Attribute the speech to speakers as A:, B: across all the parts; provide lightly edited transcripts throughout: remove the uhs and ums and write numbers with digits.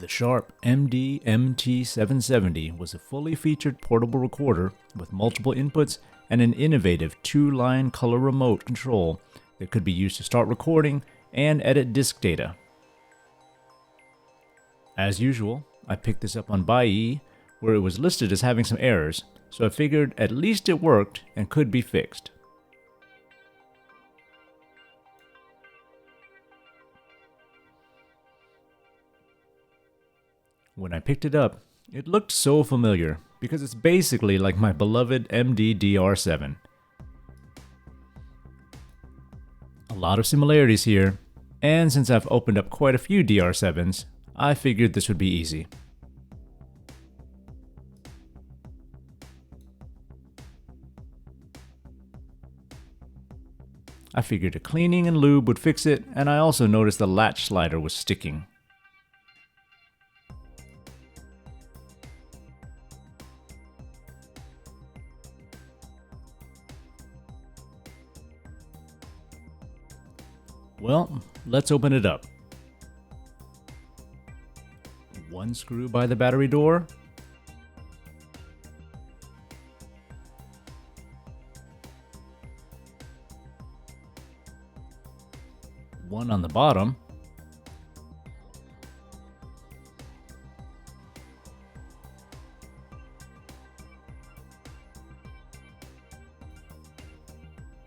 A: The Sharp MD-MT770 was a fully featured portable recorder with multiple inputs and an innovative 2-line color remote control that could be used to start recording and edit disk data. As usual, I picked this up on Buyee, where it was listed as having some errors, so I figured at least it worked and could be fixed. When I picked it up, it looked so familiar because it's basically like my beloved MD-DR7. A lot of similarities here, and since I've opened up quite a few DR7s, I figured this would be easy. I figured a cleaning and lube would fix it, and I also noticed the latch slider was sticking. Well, let's open it up. One screw by the battery door. One on the bottom.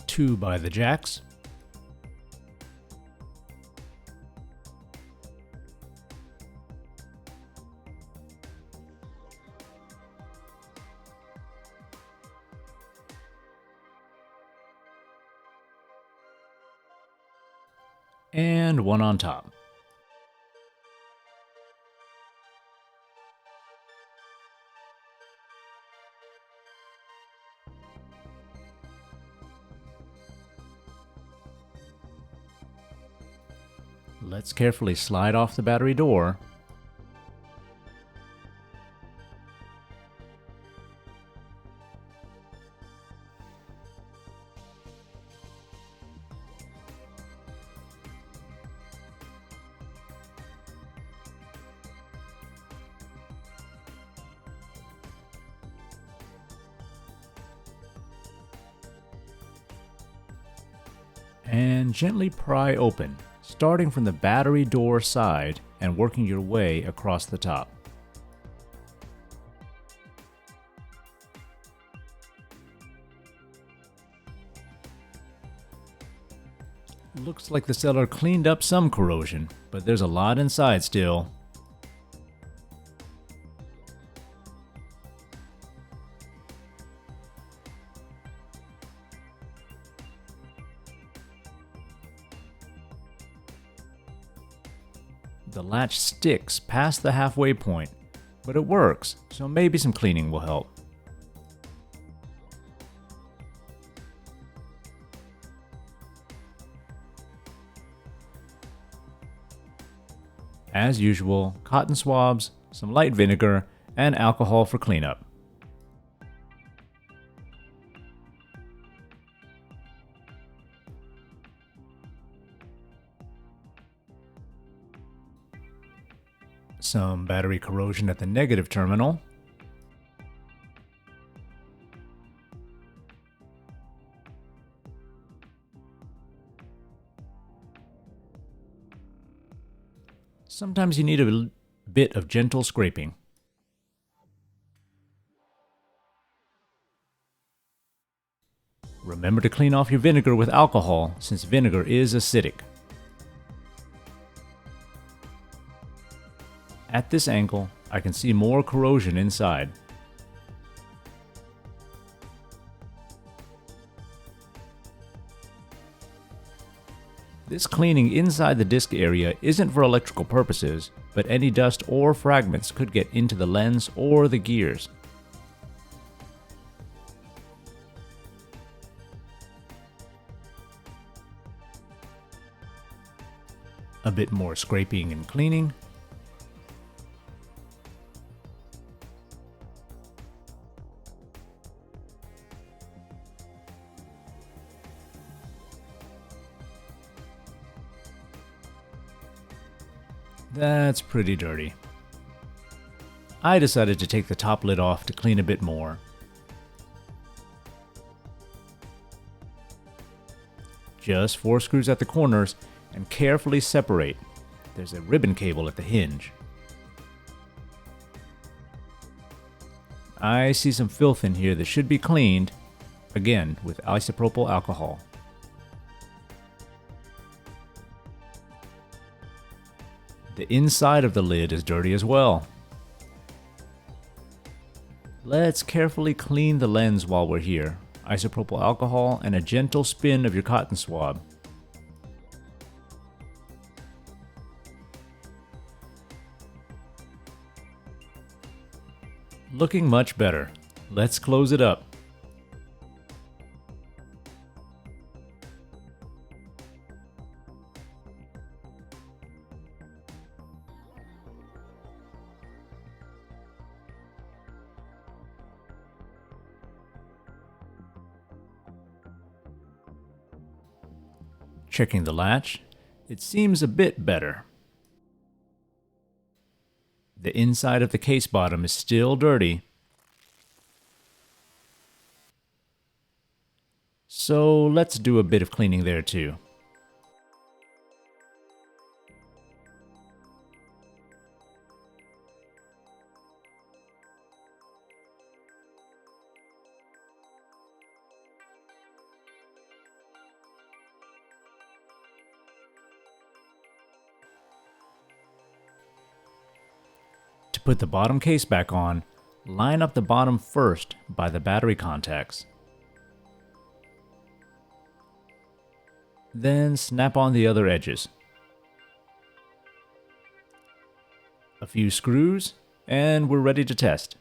A: Two by the jacks. And one on top. Let's carefully slide off the battery door. And gently pry open, starting from the battery door side and working your way across the top. Looks like the seller cleaned up some corrosion, but there's a lot inside still. The latch sticks past the halfway point, but it works, so maybe some cleaning will help. As usual, cotton swabs, some light vinegar, and alcohol for cleanup. Some battery corrosion at the negative terminal. Sometimes you need a bit of gentle scraping. Remember to clean off your vinegar with alcohol, since vinegar is acidic. At this angle, I can see more corrosion inside. This cleaning inside the disc area isn't for electrical purposes, but any dust or fragments could get into the lens or the gears. A bit more scraping and cleaning. That's pretty dirty. I decided to take the top lid off to clean a bit more. Just 4 screws at the corners and carefully separate. There's a ribbon cable at the hinge. I see some filth in here that should be cleaned, again with isopropyl alcohol. The inside of the lid is dirty as well. Let's carefully clean the lens while we're here. Isopropyl alcohol and a gentle spin of your cotton swab. Looking much better. Let's close it up. Checking the latch, it seems a bit better. The inside of the case bottom is still dirty, so let's do a bit of cleaning there too. To put the bottom case back on, line up the bottom first by the battery contacts. Then snap on the other edges. A few screws, and we're ready to test.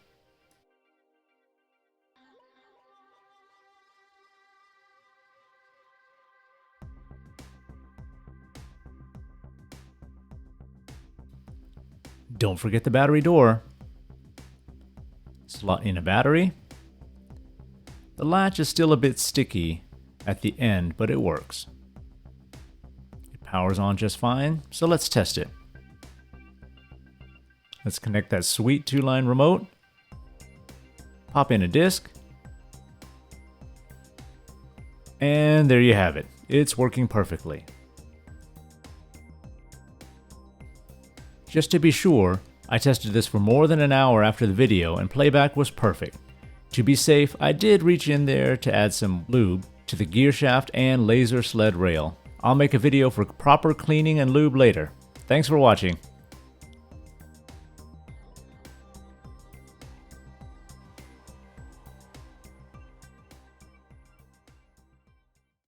A: Don't forget the battery door. Slot in a battery. The latch is still a bit sticky at the end, but it works. It powers on just fine, so let's test it. Let's connect that sweet 2-line remote. Pop in a disc. And there you have it. It's working perfectly. Just to be sure, I tested this for more than an hour after the video and playback was perfect. To be safe, I did reach in there to add some lube to the gear shaft and laser sled rail. I'll make a video for proper cleaning and lube later. Thanks for watching.